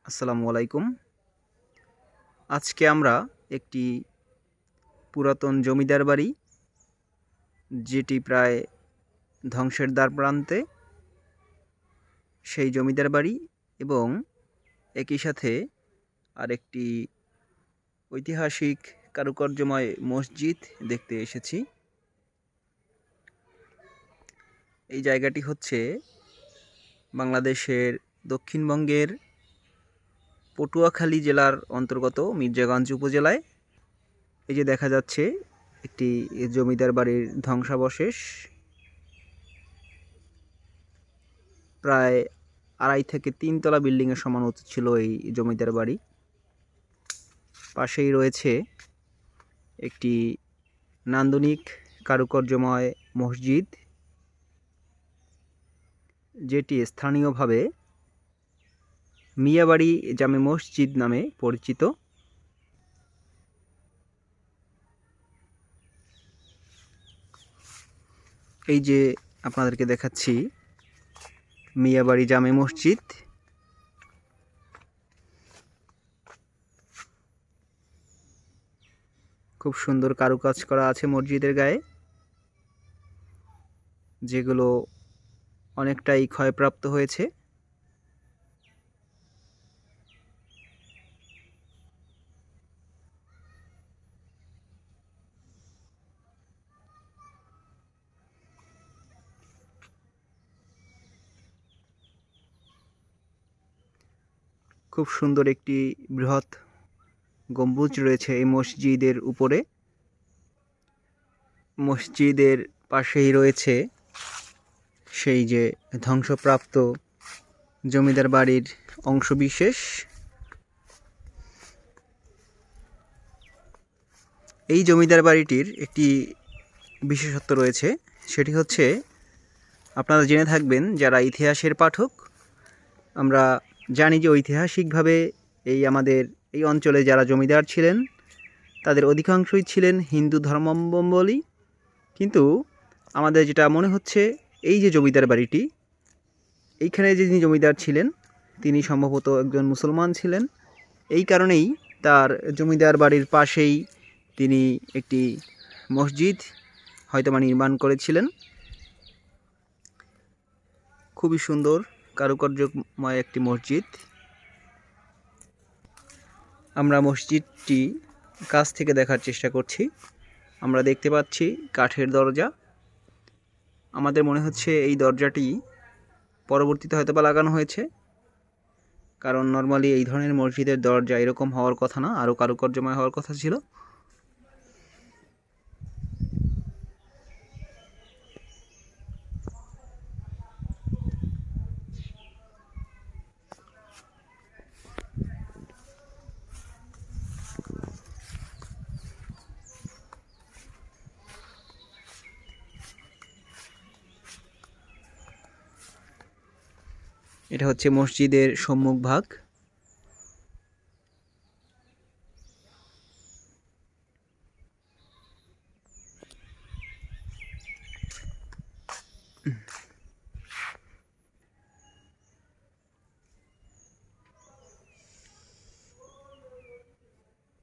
আসসালামু আলাইকুম। আজকে আমরা একটি পুরাতন জমিদার বাড়ি, যেটি প্রায় ধ্বংসের দ্বারপ্রান্তে, সেই জমিদার বাড়ি এবং একই সাথে আরেকটি ঐতিহাসিক কারুকার্যময় মসজিদ দেখতে এসেছি। এই জায়গাটি হচ্ছে বাংলাদেশের দক্ষিণবঙ্গের পটুয়াখালী জেলার অন্তর্গত মির্জাগঞ্জ উপজেলায়। এই যে দেখা যাচ্ছে একটি জমিদার বাড়ির ধ্বংসাবশেষ, প্রায় 2.5 থেকে 3 তলা বিল্ডিংয়ের সমান উঁচু ছিল এই জমিদার বাড়ি। পাশেই রয়েছে একটি নান্দনিক কারুকার্যময় মসজিদ, যেটি স্থানীয়ভাবে মিয়াবাড়ি জামে মসজিদ নামে পরিচিত। এই যে আপনাদেরকে দেখাচ্ছি মিয়াবাড়ি জামে মসজিদ। খুব সুন্দর কারুকাজ করা আছে মসজিদের গায়ে, যেগুলো অনেকটাই ক্ষয়প্রাপ্ত হয়েছে। খুব সুন্দর একটি বৃহৎ গম্বুজ রয়েছে এই মসজিদের উপরে। মসজিদের পাশেই রয়েছে সেই যে ধ্বংসপ্রাপ্ত জমিদার বাড়ির অংশবিশেষ। এই জমিদার বাড়িটির একটি বিশেষত্ব রয়েছে, সেটি হচ্ছে আপনারা জেনে থাকবেন যারা ইতিহাসের পাঠক। আমরা জানি যে ঐতিহাসিকভাবে আমাদের এই অঞ্চলে যারা জমিদার ছিলেন তাদের অধিকাংশই ছিলেন হিন্দু ধর্মাবলম্বী। কিন্তু আমাদের যেটা মনে হচ্ছে, এই যে জমিদার বাড়িটি, এইখানে যিনি জমিদার ছিলেন তিনি সম্ভবত একজন মুসলমান ছিলেন। এই কারণেই তার জমিদার বাড়ির পাশেই তিনি একটি মসজিদ হয়তোবা নির্মাণ করেছিলেন। খুবই সুন্দর কারুকার্যময় একটি মসজিদ। আমরা মসজিদটি কাছ থেকে দেখার চেষ্টা করছি। আমরা দেখতে পাচ্ছি কাঠের দরজা। আমাদের মনে হচ্ছে এই দরজাটি পরবর্তীতে হয়তোবা লাগানো হয়েছে, কারণ নর্মালি এই ধরনের মসজিদের দরজা এরকম হওয়ার কথা না, আরও কারুকার্যময় হওয়ার কথা ছিল। এটা হচ্ছে মসজিদের সম্মুখ ভাগ।